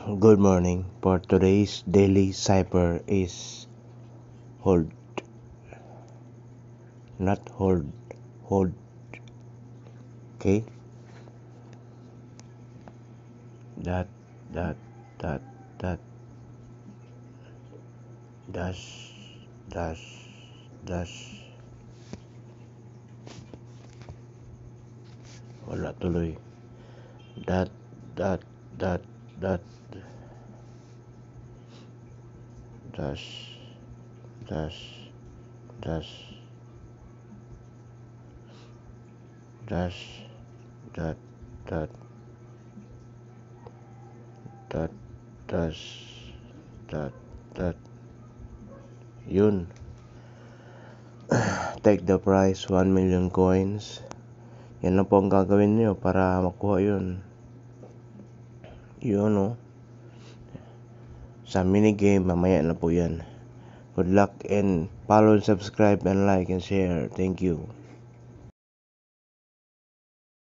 Good morning. For today's daily cipher is hold, not hold, hold. Okay? Dot, dot, dot, dot, dash, dash, dash. Wala tuloy. Dot, dot, dot, dot. Dash, dash, dash, dash, dot, dot, dot, dash, dot, dot. Yun. Take the prize, 1 million coins. Yan lang po ang gagawin nyo para makuha yun. Yun o. Sa minigame, mamaya na po yan. Good luck and follow, subscribe, and like and share. Thank you.